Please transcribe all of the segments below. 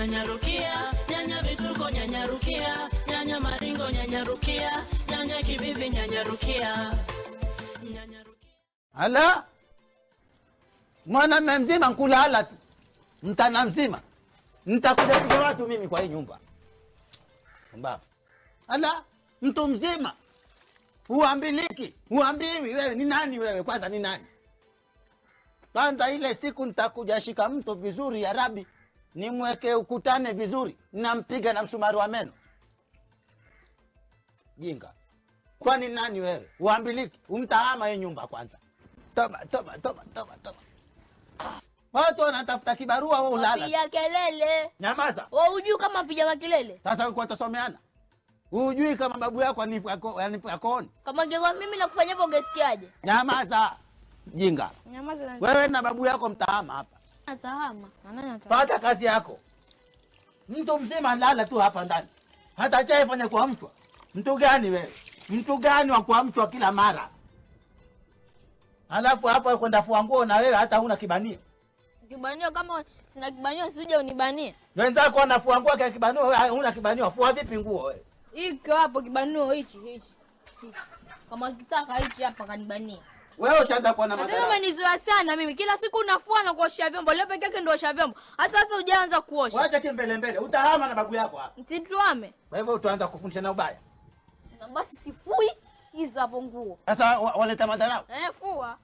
Nyanya Rukia, nyanya visuko nyanya Rukia, nyanya maringo nyanya Rukia, nyanya kibibi nyanya Rukia. Nyanya Rukia. Ala. Mwana mzima nkulala tu. Mtana mzima. Nitakuja kuja watu mimi kwa hii nyumba. Mbaba. Ala, mtu mzima. Uambiliki, uambiwi wewe ni nani wewe kwanza ni nani? Kwanza ile siku nitakuja shika mtu vizuri ya Rabi, nimweke ukutane vizuri, nampiga na msumari wa meno. Jinga. Kwani nani wewe? Uambiliki, umtahama hii nyumba kwanza. Toba. Watu wanatafuta kibarua wewe ulala. Piga kelele. Nyamaza. Wewe hujui kama piga makelele? Sasa uko utasomeana. Hujui kama babu yako anipakooni. Kama ngekuwa mimi nakufanya hivyo ungesikiaje? Nyamaza. Jinga. Nyamaza. Wewe na babu yako mtahama hapa. Atahama. Na nani atahama? Pata kazi yako. Mtu mzima lala tu hapa ndani. Hata chai fanya kwa mtu. Mtu gani wewe? Mtu gani wa kuamshwa kila mara? Alafu hapa kwenda fua nguo na wewe hata huna kibanio. Kibanio kama sina kibanio usije unibanie. Wenzako wanafua nguo kwa kibanio, wewe huna kibanio. Fua vipi nguo wewe? Iko hapo kibanio hichi. Kama kitaka hichi hapa kanibania. Wewe utaanza kuwa na madhara. Ndio umenizoea sana mimi. Kila siku unafua na kuosha vyombo. Leo peke yake ndio osha vyombo. Hata hujaanza kuosha. Waacha kimbele. Utahama na babu yako hapa. Msituame. Kwa hivyo utaanza kufundisha na ubaya. Basi sifui hizo hapo nguo. Sasa waleta madharau. Fua.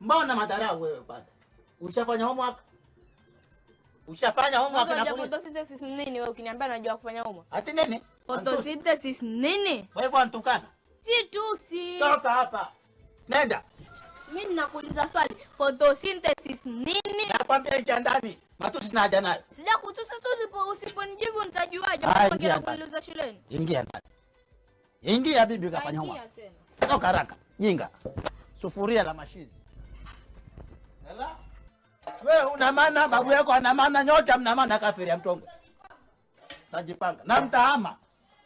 Mbona madharau wewe kwanza? Ushafanya homework? Ushafanya homework na polisi? Photosynthesis nini wewe ukiniambia najua kufanya homework? Ati nini? Photosynthesis nini? Kwa hivyo antukana. Si. Toka hapa. Nenda. Mimi ninakuuliza swali. Photosynthesis nini? Nakwambia ingia ndani. Matusi na haja nayo. Sijakutusa usiponijibu nitajuaje Haya, kama kuuliza shuleni? Ingia ndani. Ingia bibi kafanya homework. Toka haraka. Jinga. Sufuria la mashizi. Hala? Wewe una maana, babu yako ana maana, nyote mna maana kafiri ya mtongo. Tajipanga. Na mtahama.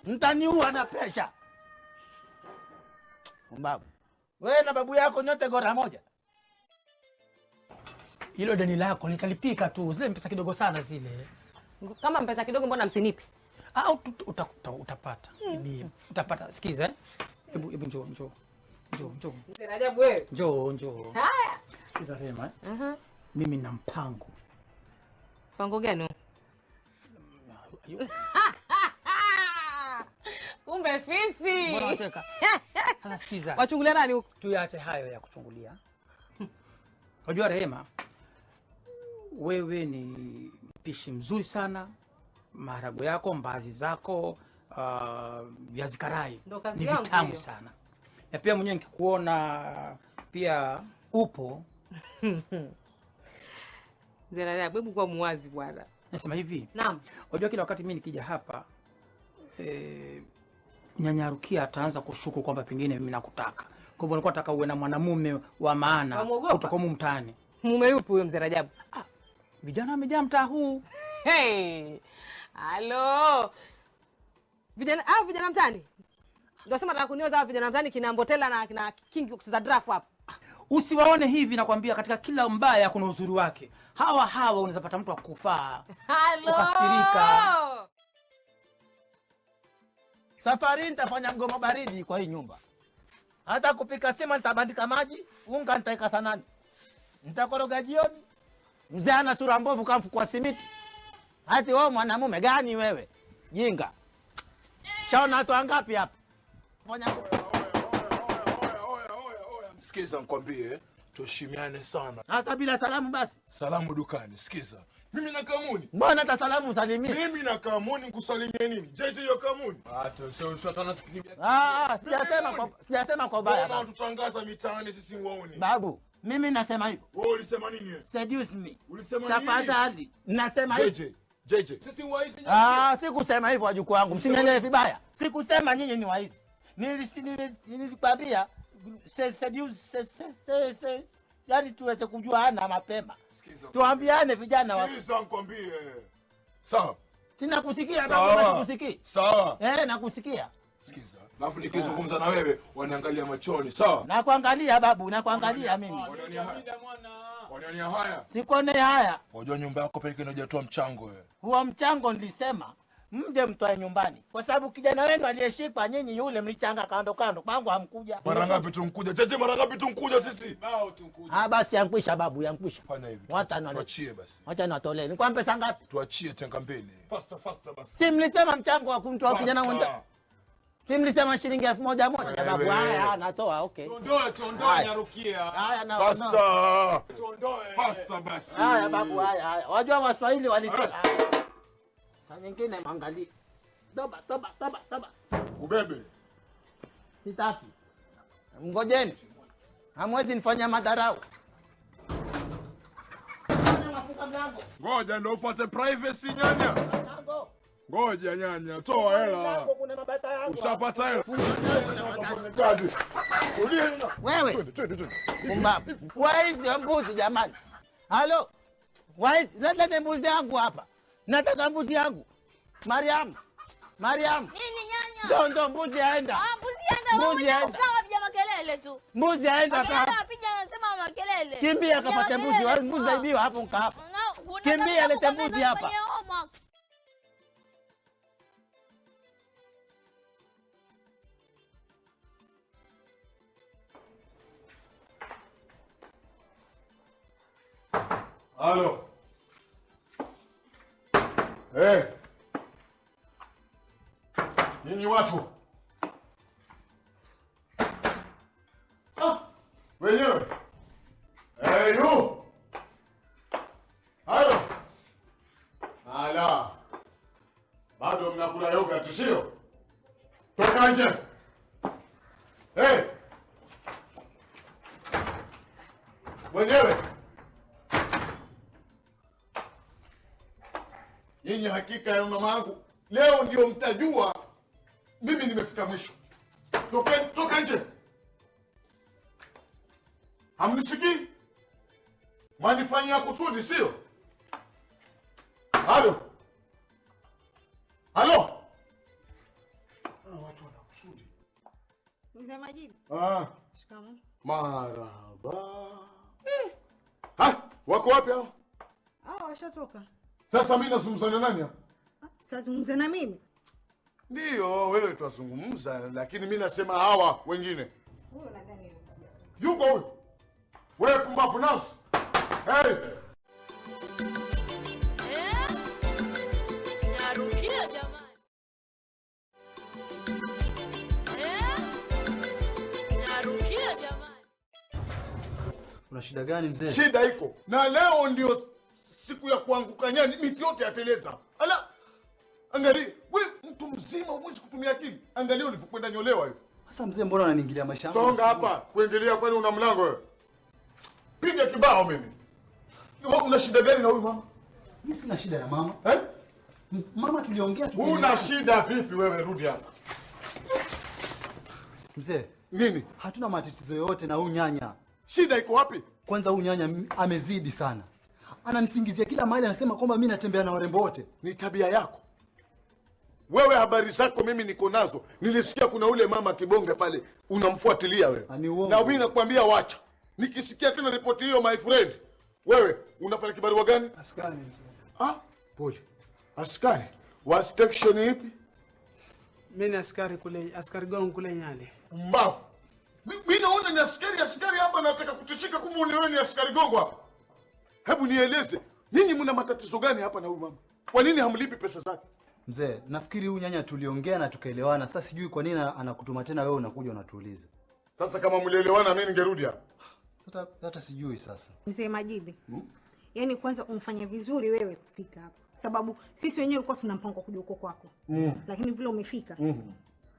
Mtaniua na presha. Mbabu. Wewe na babu yako nyote gora moja. Hilo deni lako nitalipika tu. Zile pesa kidogo sana zile. Kama pesa kidogo mbona msinipi? Utapata. Utapata. Sikiza Hebu njoo. Mzee Rajabu wewe. Njoo. Haya. Sikiza Rema. Mimi nina mpango. Mpango gani? Kumbe fisi. Mbona unacheka? Sasa sikiza. Wachungulia nani huko? Tuache hayo ya kuchungulia. Unajua Rehema, wewe ni mpishi mzuri sana. Maharagwe yako, mbazi zako, viazi karai ni vitamu sana. Na pia mwenyewe nikikuona pia upo. Zera, hebu kwa muwazi bwana. Nasema hivi. Naam. Unajua kila wakati mimi nikija hapa Nyanya Rukia ataanza kushuku kwamba pengine mimi nakutaka. Kwa hivyo nilikuwa nataka uwe na mwanamume wa maana kutoka huko mtaani. Mume yupi huyo Mzee Rajabu? Vijana wamejaa mtaa huu. Hey! Halo! Vijana mtaani? Ndio sema nataka kunioza vijana mtaani kina Mbotela na kina King kucheza draft hapa. Usiwaone hivi nakwambia, katika kila mbaya kuna uzuri wake. Hawa unaweza pata mtu akufaa. Halo! Ukastirika. Safari nitafanya mgomo baridi kwa hii nyumba. Hata kupika sima nitabandika maji, unga nitaika sanani. Nitakoroga jioni. Mzee ana sura mbovu kama mfuko wa simiti. Hati wewe mwanamume gani wewe? Jinga. Shaona watu wangapi hapa? Fanya Sikiza nikwambie, tuheshimiane sana. hata bila salamu basi. Salamu dukani, sikiza. Mimi na Kamuni. Mbona hata salamu usalimie? Mimi na Kamuni nikusalimie nini? Jeje ya Kamuni. Hata sio shatana tukikimbia. Sijasema kwa baya. Mbona tutangaza mitaani sisi waone? Babu, mimi nasema hivyo. Wewe ulisema nini wewe? Seduce me. Ulisema nini? Tafadhali. Nasema hivyo. Jeje. Sisi waizi. Sikusema hivyo wajukuu wangu. Msinielewe vibaya. Sikusema nyinyi ni waizi. Nilikwambia seduce yani tuweze kujuana mapema. Tuambiane vijana wa. Sikiza nikwambie. Sawa. Sina kusikia babu, nakusikia. Sawa. Nakusikia. Sikiza. Alafu nikizungumza na wewe waniangalia machoni, sawa? Nakuangalia babu, nakuangalia mimi. Waniania haya. Sikone haya. Unajua nyumba yako pekee inajatoa mchango wewe. Huo mchango nilisema mje mtoe nyumbani. Kwa sababu kijana wenu aliyeshikwa nyinyi yule mlichanga kando kwangu hamkuja. Mara ngapi tunkuja? Chache mara ngapi tunkuja sisi? Bao tunkuja. Basi yankwisha babu, yankwisha. Fanya hivi. Tuachie basi. Wacha natolee. Ni kwa pesa ngapi? Tuachie tenga mbili. Faster basi. Si mlisema mchango wa kumtoa kijana mwenda. Si mlisema shilingi 1000 babu. Haya natoa, okay. Tuondoe Nyarukia. Haya na Faster. Tuondoe. Faster basi. Haya babu, haya. Wajua Waswahili walisema. Saa nyingine angalia. Toba. Ubebe. Sitaki. Mngojeni. Hamwezi nifanya madharau. Ngoja ndio upate privacy nyanya. Ngoja nyanya, toa hela. Ushapata hela. Kazi. Wewe. Pumbavu. Waizi mbuzi jamani. Halo. Waizi, leta mbuzi yangu hapa. Nataka mbuzi yangu. Mariam. Nini nyanya? Ndo mbuzi aenda. Mbuzi aenda. Ukawa makelele tu. Mbuzi aenda kwa. Anapiga anasema makelele. Kimbia kapata mbuzi. Wewe mbuzi zaibiwa hapo hapa. Kimbia leta mbuzi hapa. Halo. Nini watu? Wenyewe. Yu. Halo. Ala. Bado mnakula yogurt sio? Toka nje. Wenyewe. Nyinyi hakika ya mama yangu. Leo ndio mtajua mimi nimefika mwisho. Toka nje. Hamnisikii? Mwanifanyia kusudi sio? Halo. Watu wana kusudi. Mzee Majidi. Shikamoo. Marhaba. Wako wapi hao? Washatoka. Sasa mimi nazungumza na nani hapa? Sazungumza na mimi. Ndio, wewe twazungumza, lakini mimi nasema hawa wengine. Huyo nadhani yuko huyo. Wewe pumbavu nasi. Nyarukia jamani. Nyarukia jamani. Una shida gani mzee? Shida iko. Na leo ndio siku ya kuanguka nyani, miti yote yateleza. Ala. Angalia, wewe mtu mzima huwezi kutumia akili. Angalia ulivyokwenda nyolewa hiyo. Sasa mzee, mbona unaniingilia maisha yangu? Songa hapa, kuendelea kwani una mlango wewe? Piga kibao mimi. Wewe una shida gani na huyu mama? Mimi sina shida na mama. Mama tuliongea tu. Una shida vipi wewe, rudi hapa. Mzee, nini? Hatuna matatizo yoyote na huyu nyanya. Shida iko wapi? Kwanza huyu nyanya amezidi sana. Ananisingizia kila mahali, anasema kwamba mimi natembea na warembo wote. Ni tabia yako. Wewe habari zako mimi niko nazo. Nilisikia kuna ule mama kibonge pale unamfuatilia wewe. Na mimi nakwambia wacha. Nikisikia tena ripoti hiyo my friend. Wewe unafanya kibarua gani? Askari mzee. Pole. Askari? Wa station ipi? Mimi ni askari kule, askari gongo kule Nyale. Mbavu. Mimi naona ni askari hapa nataka kutishika, kumbe wewe ni askari gongo hapa. Hebu nieleze, nyinyi mna matatizo gani hapa na huyu mama? Kwa nini hamlipi pesa zake? Mzee, nafikiri huyu nyanya tuliongea na tukaelewana. Sasa sijui kwa nini anakutuma tena wewe unakuja unatuuliza. Sasa kama mlielewana mimi ningerudi hapa. Hata sijui sasa. Mzee Majidi. Yaani kwanza umfanya vizuri wewe kufika hapa. Sababu sisi wenyewe tulikuwa tuna mpango kuja huko kwako. Lakini vile umefika.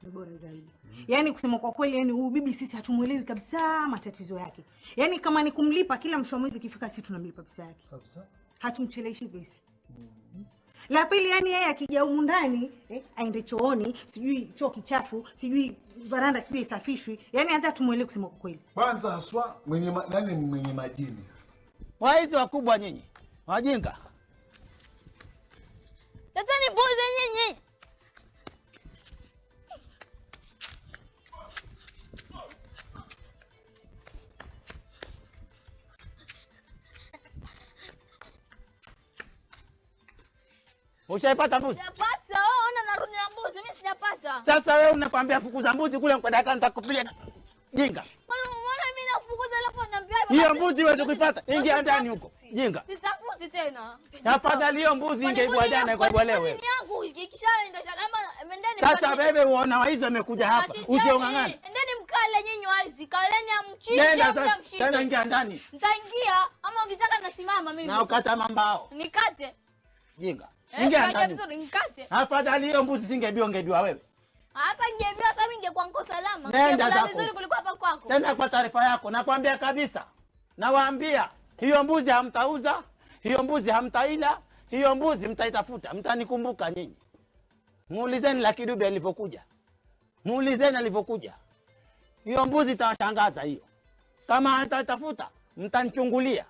Ni bora zaidi. Yaani kusema kwa kweli, yani huyu bibi sisi hatumuelewi kabisa matatizo yake. Yaani kama ni kumlipa kila mwisho wa mwezi ikifika, sisi tunamlipa pesa yake. Kabisa. Hatumcheleshi pesa. La pili, yani yeye akija humu ndani, aende chooni, sijui choo kichafu, sijui varanda sijui isafishwi. Yaani hata tumuelewe kusema kwa kweli. Kwanza haswa nani mwenye majini? Waizi wakubwa nyinyi. Wajinga. Leteni mbuzi nyinyi. Ushaipata mbuzi? Sijapata. Wewe ona narudi na mbuzi, mimi sijapata. Sasa wewe unakwambia fukuza mbuzi kule kwa dakika nitakupiga. Jinga. Mbona mimi nakufukuza alafu unaniambia Hiyo mbuzi uweze kuipata. Ingia ndani huko. Jinga. Sitafuti tena. Afadhali hiyo mbuzi ingeibwa jana kwa leo wewe. Ni yangu ikishaenda kama mendeni. Sasa wewe uona waizi amekuja hapa. Usiongangana. Endeni mkale nyinyi waizi. Kaleni amchinje. Nenda sasa. Tena ingia ndani. Nitaingia ama ukitaka nasimama mimi. Na ukata mambao. Nikate. Jinga. Ingia ndani. Vizuri nikate. Afadhali hiyo mbuzi singebiwa wewe. Hata ningebiwa hata mimi ningekuwa niko salama. Nenda zako. Vizuri kuliko hapa kwako. Tena kwa taarifa yako nakwambia kabisa. Nawaambia hiyo mbuzi hamtauza, hiyo mbuzi hamtaila, hiyo mbuzi mtaitafuta, mtanikumbuka nyinyi. Muulizeni Lucky Dube alivyokuja. Muulizeni alivyokuja. Hiyo mbuzi itawashangaza hiyo. Kama hatatafuta, mtanichungulia.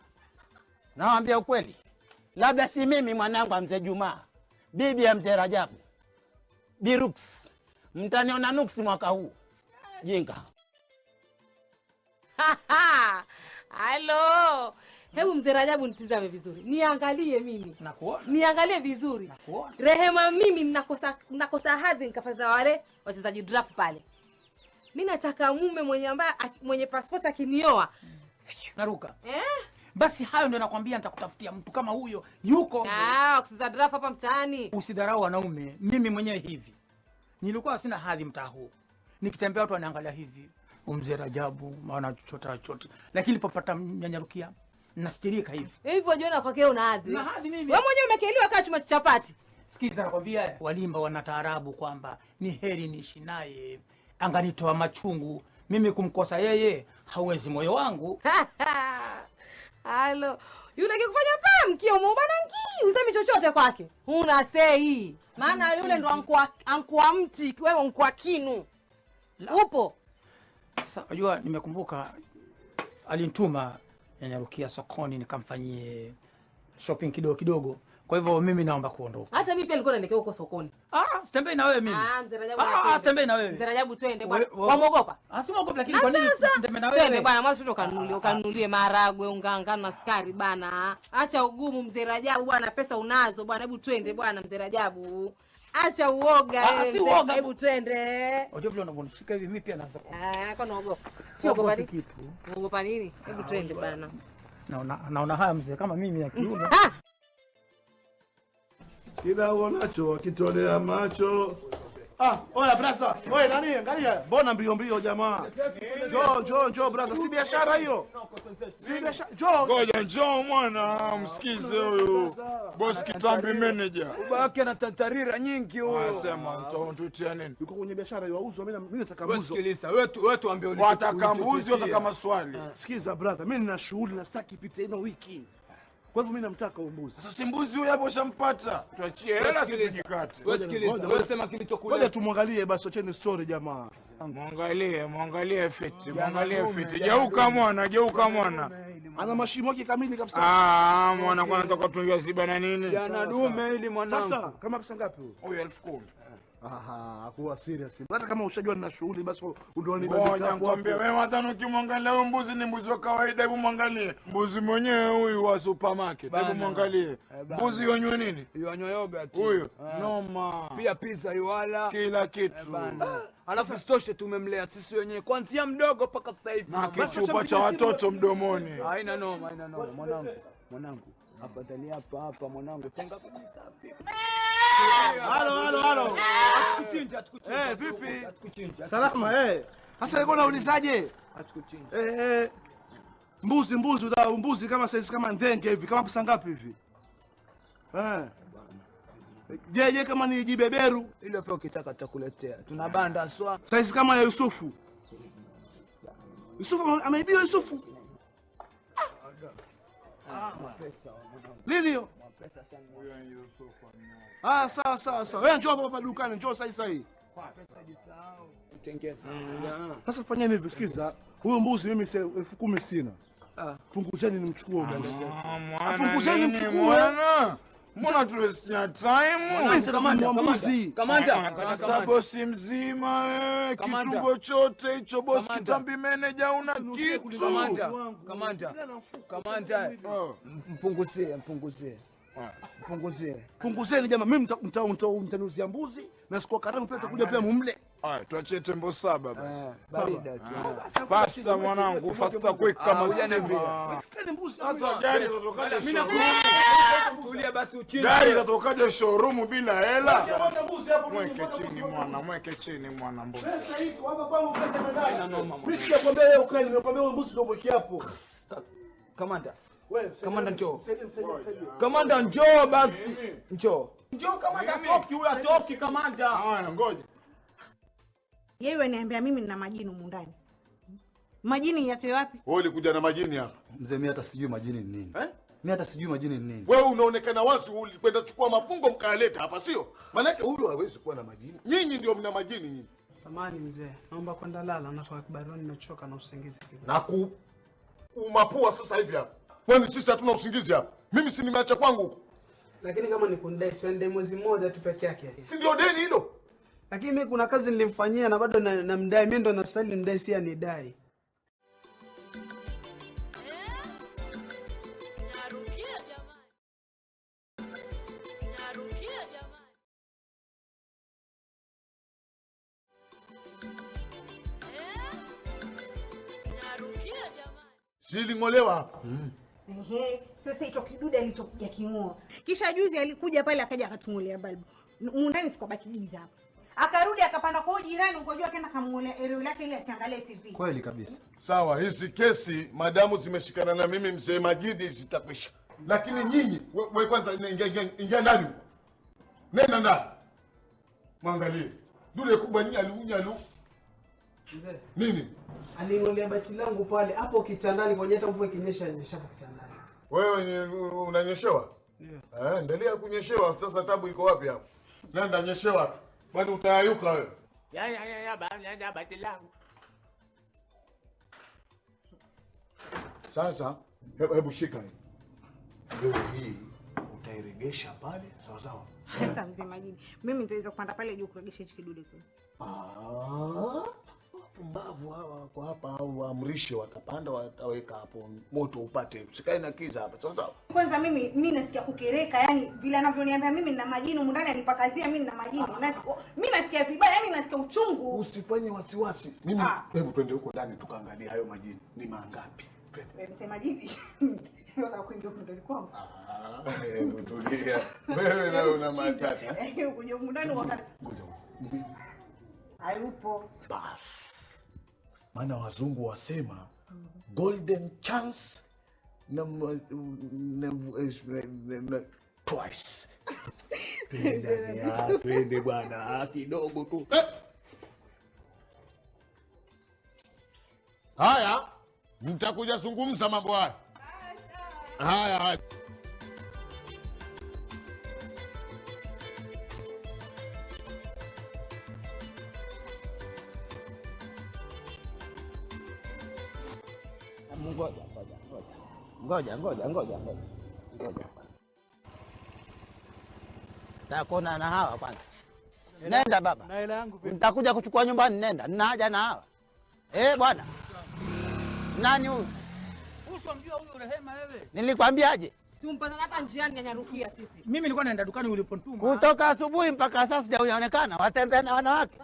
Nawaambia ukweli. Labda si mimi mwanangu mzee Juma, bibi ya mzee Rajabu. Birux. Mtaniona nuksi mwaka huu. Jinga. Halo. Hebu mzee Rajabu nitizame vizuri. Niangalie mimi. Nakuona. Niangalie vizuri. Nakuona. Rehema mimi ninakosa hadhi nikafuata wale wachezaji draft pale. Mimi nataka mume mwenye passport akinioa. Naruka. Basi hayo ndio nakwambia nitakutafutia mtu kama huyo. Yuko. Kucheza draft hapa mtaani. Usidharau wanaume. Mimi mwenyewe hivi. Nilikuwa sina hadhi mtaa huu. Nikitembea watu wanaangalia hivi. Mzee Rajabu maana chochote. Lakini nilipopata Nyanyarukia nastirika hivi. Hivyo jiona kwake una hadhi. Na hadhi mimi. Wewe mwenyewe umekeliwa kama chuma cha chapati. Sikiza nakwambia Walimba wana taarabu kwamba ni heri niishi naye anganitoa machungu. Mimi kumkosa yeye hauwezi moyo wangu. Halo. Yule akikufanya pamkia umeubana ngii, usemi chochote kwake. Una sei. Maana yule ndo ankua mti, wewe unkua kinu. Upo. Sasa unajua nimekumbuka alinituma Nyanyarukia sokoni nikamfanyie shopping kidogo. Kwa hivyo mimi naomba kuondoka. Hata mimi pia nilikuwa naelekea huko sokoni. Sitembei na wewe mimi. Mzee Rajabu. Sitembei na wewe. Mzee Rajabu twende bwana. Wamuogopa? Simuogopa lakini kwa nini sitembee na wewe? Twende bwana, mwanzo ukanunulie maharagwe, unga, maskari bana. Acha ugumu mzee Rajabu bwana, pesa unazo bwana, hebu twende bwana mzee Rajabu. Acha uoga wewe. Hebu twende. Unajua vile unavonishika hivi mimi pia naanza. Kwa naogopa. Siogopa nini? Uogopa nini? Hebu twende bwana. Naona haya mzee kama mimi ya kiume. Kila uonacho wakitolea macho. Oya brasa. Oya nani? Angalia. Mbona mbio jamaa? Njoo brasa. Si biashara hiyo. Si biashara. Ngoja njoo mwana, msikize huyu. Boss Kitambi manager. Ubaki na tatarira nyingi huyo. Anasema mtutia nini? Yuko kwenye biashara yauzwa, mimi nataka mbuzi. Sikiliza, wewe tuambie ulicho. Wataka mbuzi, wataka maswali. Sikiza brother, mimi nina shughuli na sitaki ipite ino wiki. Kwa hivyo mimi namtaka mbuzi. Sasa si mbuzi huyo hapo shampata. Tuachie hela tujikate. Wewe sikiliza, wewe sema kilichokuleta. Ngoja tumwangalie basi, acheni story jamaa. Muangalie fiti, muangalie fiti. Geuka mwana. Ana mashimo yake kamili kabisa. Mwana kwa nataka tuingia ziba na nini? Jana dume ili mwanangu. Sasa kama pesa ngapi huyo? Huyo 10,000. Kuwa serious. Hata kama ushajua nina shughuli basi ndio ngoja nikwambie wewe hata ukimwangalia huyo mbuzi ni mbuzi wa kawaida, hebu mwangalie. Mbuzi mwenyewe huyu wa supermarket. Hebu mwangalie. Mbuzi yonywe nini? Yonywe yogurt. Huyu. Noma. Pia pizza yuala. Kila kitu. Alafu sitoshe tumemlea sisi wenyewe kuanzia mdogo mpaka sasa hivi. Na kichupa cha watoto mdomoni. Haina noma mwanangu. Hapa tani hapa mwanangu. Tenga kabisa. Halo. Atukuchinja. Vipi? Salama Sasa leo unaulizaje? Atukuchinja. Mbuzi kama size kama ndenge hivi, kama pesa ngapi hivi? Je, kama ni jibeberu? Ile pia ukitaka takuletea. Tuna banda swa. Size kama ya Yusufu. Yusufu ameibiwa Yusufu. Pesa Lini hiyo? pesa sana. Huyo ni Yusufu. Sawa. Wewe njoo hapa dukani, njoo sasa hivi. Pesa jisahau. Utengeza. Sasa fanyeni hivi, sikiza. Huyo mbuzi mimi 10,000 sina. Punguzeni nimchukue mbuzi. Punguzeni nimchukue. Mbona tuwestia time? Kamanda. Sasa bosi mzima wewe, kitungo chote hicho bosi Kitambi manager una kitu. Kamanda. Mpunguzie. Punguzie. Punguzeni jamaa, mimi mtanuzia mbuzi na siku karamu pia tutakuja pia mumle. Haya, tuachie tembo 7 basi. Barida tu. Fasta mwanangu, fasta quick kama stima. Tukeni mbuzi. Sasa gari litatokaje Mimi showroom? tulia basi uchini. Gari litatokaje showroom bila hela? Mweke Mweke chini mwana mbuzi. pesa iko hapa kwangu, pesa imeenda. Mimi sijakwambia wewe ukae, nimekwambia wewe mbuzi ndio mweke hapo. Kamanda. Wewe Kamanda njoo. Msaidie. Kamanda njoo basi. Njoo. Njoo kamanda atoki, huyu atoki kamanda. Haya, ngoja. Yeye ananiambia mimi nina majini humu ndani. Majini yatoe wapi? Wewe ulikuja na majini hapa. Mzee, mimi hata sijui majini ni nini. Mimi hata sijui majini ni nini. Wewe unaonekana wazi ulikwenda kuchukua mafungo mkaaleta hapa, sio? Maana huyu hawezi kuwa na majini. Nyinyi ndio mna majini nyinyi. Samahani mzee, naomba kwenda lala, natoka kibaroni, nimechoka na usingizi kidogo. Na umapua sasa hivi hapa. Kwani sisi hatuna usingizi hapa? Mimi si nimeacha kwangu huko. Lakini kama ni kundai siende mwezi mmoja tu peke yake. Si ndio deni hilo? Lakini mimi kuna kazi nilimfanyia na bado namdai, mimi ndo nastahili nimdai, si anidai. Siling'olewa hapa. Sasa hicho kidude alichokuja king'oa. Kisha juzi alikuja pale akaja akatungolea balbu. Mundani tukabaki giza hapa. Akarudi akapanda kwa jirani ukojua akaenda kamngolea eneo lake ile asiangalie TV. Kweli kabisa. Sawa, hizi kesi madamu zimeshikana na mimi mzee Majidi zitakwisha. Lakini nyinyi wewe kwanza ingia ndani. Nenda ndani. Mwangalie. Dule kubwa nini aliunyalu. Mzee. Nini? Alingolea bati langu pale hapo kitandani kwa hata mvua ikinyesha nyesha kitandani. Wewe unanyeshewa? Ndio. Endelea kunyeshewa. Sasa tabu iko wapi hapo? Nenda nyeshewa tu. Bado utayayuka wewe. Ya bati langu. Sasa hebu shika hii. Wewe hii utairegesha pale sawa sawa. Sasa mzee Majini, mimi nitaweza kupanda pale juu kuregesha hichi kidude kweli. Pumbavu hawa kwa hapa au waamrishe wakapanda wataweka hapo moto upate. Usikae na kiza hapa. Sawa sawa. Kwanza mimi nasikia kukereka, yani vile anavyoniambia mimi nina majini humu ndani anipakazia mimi nina majini. Mimi nasikia vibaya, yani nasikia uchungu. Usifanye wasiwasi. Mimi hebu twende huko ndani tukaangalie hayo majini. Ni mangapi? Wewe msema majini. Ndio kuingia huko kwangu. Hebu tulia. Wewe na una matata. Kuja humu ndani wakati. Hayupo. Bas. Maana wazungu wasema golden chance twice. Twende bwana kidogo tu. Haya, nitakuja zungumza mambo haya. Haya. Ngoja. Takona na hawa kwanza. Nenda baba. Na hela yangu pia. Nitakuja kuchukua nyumbani, nenda. Nina haja na hawa. Bwana. Nani huyu? Ushamjua huyu Rehema wewe? Nilikwambiaje? Tumpata hapa njiani Nyanyarukia sisi. Mimi nilikuwa naenda dukani uliponituma. Kutoka asubuhi mpaka sasa sijaonekana. Watembea na wanawake.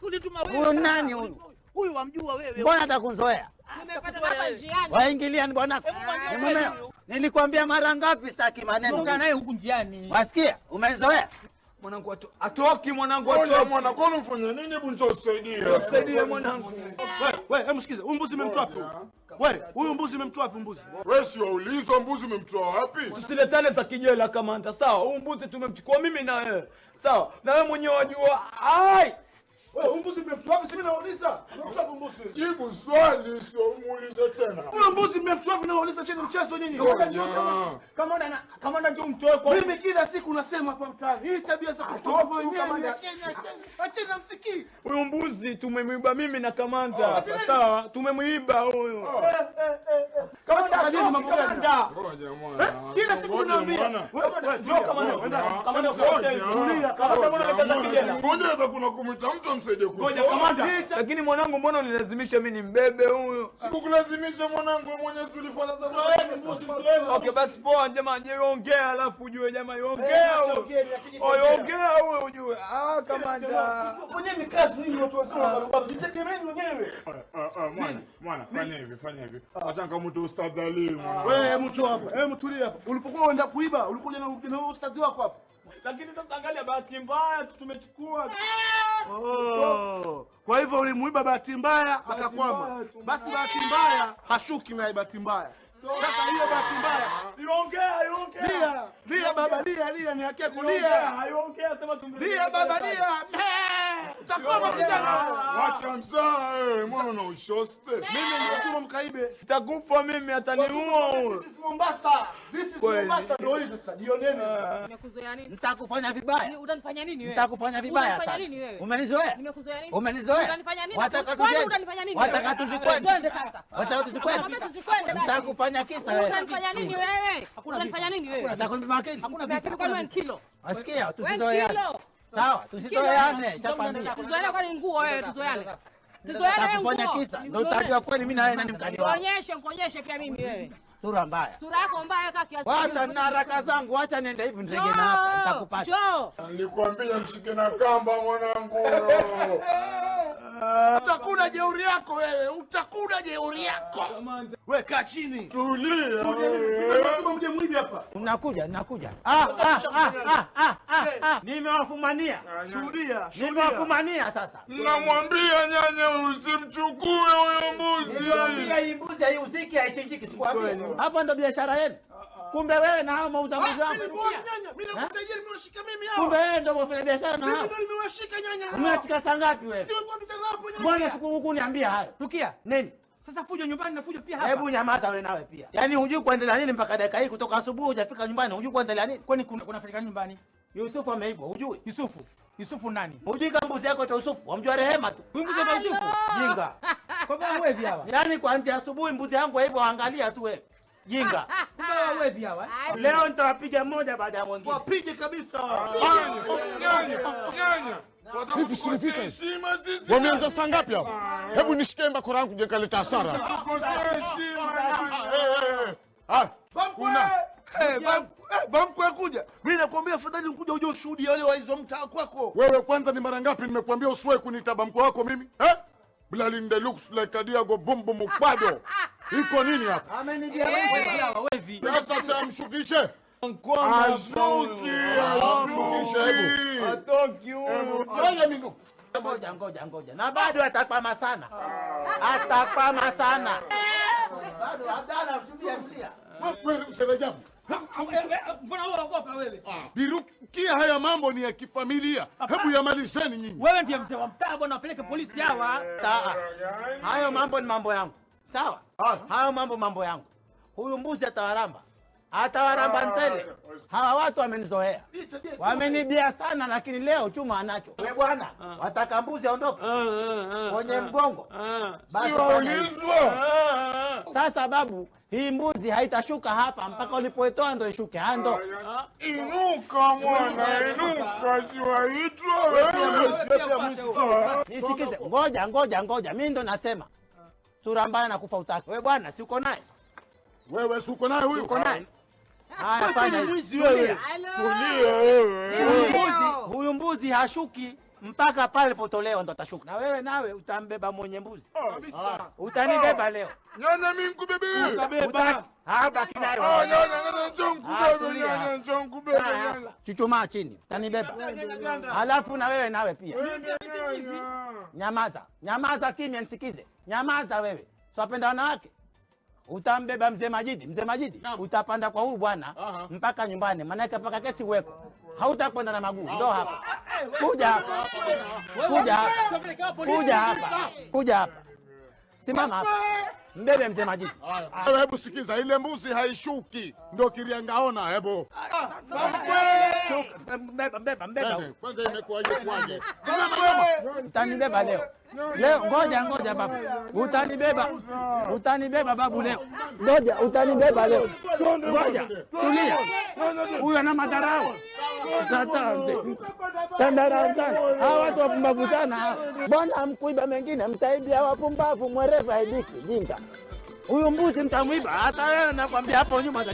Ulituma wewe. Huyu nani huyu? Huyu wamjua wewe. Mbona atakunzoea? Tumepata hapa njiani. Waingilia ni bwana. Nilikwambia mara ngapi sitaki maneno. Toka naye huku njiani. Wasikia? Umezoea? Mwanangu atoki mwanangu Ngoja atoki. mwana, kwani mfanye nini? Hebu njoo usaidie. Tusaidie mwanangu. Wewe, hebu sikiza. Huyu mbuzi umemtoa wapi? Wewe, huyu mbuzi umemtoa wapi mbuzi? Wewe si waulizwa mbuzi umemtoa wapi? Tusiletane za kijela kamanda, sawa? Huyu mbuzi tumemchukua mimi na wewe. Sawa? Na wewe mwenyewe wajua. Ai! Wewe, mbuzi umemtoa wapi? Mimi nauliza. Umemtoa wapi mbuzi? Jibu swali, sio muulize tena. Huyu mbuzi mmemtoa wapi? Nauliza chini mchezo nyinyi. Kamanda ndio mtoe kwa. Mimi kila siku nasema hapa mtaani. Hii tabia za kutoa wenyewe. Acheni msikii. Huyu mbuzi tumemwiba mimi na kamanda. Sawa? Tumemwiba huyu. Kamanda, mambo gani? Ngoja mwana. Kila siku unaambia. Ndio kamanda. Kamanda Ngoja kuna kumita mtu msaidie kule. Ngoja kamanda. Lakini mwanangu mbona unilazimisha mimi nimbebe huyo? Sikukulazimisha mwanangu, wewe mwenyewe ulifanya za Okay, basi poa jamaa, je ongea alafu ujue jamaa ongea. Ongea wewe ujue. Kamanda. Fanyeni kazi nini watu wasema barabara. Jitegemeni wenyewe. Mwana, fanya hivi. Acha kama mtu ustadhi Ali. Wewe mtu hapa. Mtulia hapa. Ulipokuwa unaenda kuiba, ulikuja na ustadhi wako hapa. Lakini sasa angalia, bahati mbaya tumechukua. Kwa hivyo ulimuiba bahati mbaya akakwama. Basi bahati mbaya hashuki na bahati mbaya. Sasa hiyo bahati mbaya. Ongea. Lia baba, lia ni haki kulia. Sema tumbe. Lia baba, lia. Utakwama kijana. Wacha mzaa, mbona ushoste? Mimi ndio tuma mkaibe. Nitakufa mimi, ataniua. This is Mombasa. This is Mombasa ndio hizo sasa. Jioneni sasa. Nimekuzoea nini? Nitakufanya vibaya. Utanifanya nini wewe? Nitakufanya vibaya sana. Utanifanya nini wewe? Umenizoea? Nimekuzoea nini? Umenizoea? Utanifanya nini? Wataka Kwani tuzende? utanifanya nini? Wataka tuzikwende? Twende sasa. Wataka tuzikwende? Nakwambia tuzikwende basi. Nitakufanya kisa wewe. Utanifanya nini wewe? Utanifanya nini wewe? Nitakunipima akili. Hakuna vitu kwa wewe kilo. Wasikia, tusizoeane. Sawa, tusizoeane, chakwambia. Tuzoeane kwani nguo wewe, tuzoeane. Tuzoeane wewe nguo. Nitakufanya kisa. Ndio utajua kweli mimi na wewe nani mkali wako. Kuonyeshe pia mimi wewe. Sura mbaya. Sura yako mbaya kaka kiasi. Wacha na haraka zangu, acha niende hivi ndege na hapa nitakupata. Njoo. Nilikwambia mshike na kamba mwanangu. Utakuna jeuri yako wewe. Utakuna jeuri yako. Wewe kaa chini. Tulia. Tunataka mje mwibi hapa. Nakuja. Nimewafumania. Shuhudia. Nimewafumania sasa. Namwambia nyanya usimchukue huyo mbuzi. Niambia hii mbuzi haiuziki, haichinjiki, sikwambia. Hapa ndo biashara yenu. Kumbe wewe na hao mauza mbuzi wako. Mimi nakusaidia, nimewashika mimi hao. Kumbe wewe ndo mfanya biashara na hao. Mimi ndo nimewashika nyanya hao. Umewashika saa ngapi wewe? Sio kwa mtana hapo nyanya. Mbona siku huku niambia hayo? Rukia, Nini? sasa fujo nyumbani na fujo pia hapa. Hebu nyamaza wewe nawe pia. Yaani hujui kuendelea nini mpaka dakika hii kutoka asubuhi hujafika nyumbani, hujui kuendelea nini? Kwani kunafanyika nyumbani? Yusufu ameibwa, hujui? Yusufu nani? Hujui kama mbuzi yako ita Yusufu, wamjua Rehema tu. Huyu mbuzi ita Yusufu? Jinga. Kwa sababu wewe hawa. Yaani kuanzia asubuhi mbuzi yangu hivyo angalia tu wewe. Jinga. Kumbe wewe hawa. Leo nitawapiga mmoja baada ya mwingine. Wapige kabisa. Nyanya. Hivi si vita hivi. Wameanza saa ngapi hapo? Hebu nishike bakora yangu je kaleta hasara. Bamkwe kuja. Mimi nakwambia afadhali ukuja uje ushuhudie wale wa hizo mtaa kwako. Wewe kwanza ni mara ngapi nimekuambia usiwahi kuniita bamkwe wako mimi? Bilali nde looks like a Diago Bombo Mupado. Iko nini hapa? Amenibia wewe hawa wevi. Sasa amshukishe. Atoki huyu. Ngoja. Na bado atakwama sana. Atakwama sana. Bado Abdalla usidia. Wewe msemajabu. Mbona wewe unaogopa wewe? Birukia, haya mambo ni ya kifamilia. Hebu yamalizeni nyinyi. Wewe ndiye mzee wa mtaa bwana, wapeleke polisi hawa. Hayo mambo ni mambo yangu. Sawa? Hayo mambo yangu. Huyu mbuzi atawaramba ntele. Hawa watu wamenizoea. Wamenibia sana, lakini leo chuma anacho. Wewe bwana, wataka mbuzi aondoke kwenye mgongo. Basi waulizwa. Sasa babu, hii mbuzi haitashuka hapa mpaka ulipoitoa ndo ishuke. Ando. Inuka mwana, inuka siwaitwa wewe. Nisikize. Ngoja. Mimi ndo nasema. Sura mbaya na kufa utaki. Wewe bwana, si uko naye? Wewe si uko naye huyu? Uko naye? Haya, fanya mwizi wewe. Tulia wewe. Huyu mbuzi hashuki mpaka pale potolewa ndo atashuka. Na wewe nawe utambeba mwenye mbuzi. Utanibeba leo. Nyanya mimi nikubebe. Utabeba. Hapa kinayo. Nyanya njoo nikubebe. Chuchumaa chini. Utanibeba. Halafu na wewe nawe pia. Nyamaza kimya nisikize. Nyamaza wewe. Siwapenda wanawake. Utambeba mzee Majidi. Utapanda kwa huyu bwana mpaka nyumbani. Maana yake mpaka kesi uweko. Hautakwenda na maguu. Ndo hapa. Kuja hapa. Simama hapa. Mbebe mzee Majidi. Hebu sikiza, ile mbuzi haishuki. Ndio Kiriangaona hebu. Shuka, mbeba. Kwanza imekuwaje kwaje? Utanibeba leo. Leo ngoja baba. Utanibeba babu leo. Ngoja utanibeba leo. Ngoja. Tulia. Huyu ana madharau. Tandaranda. Hawa watu wapumbavu sana. Mbona mkuiba mengine mtaibia wapumbavu mwerevu haibiki jinga. Huyu mbuzi mtamwiba hata wewe nakwambia hapo nyuma za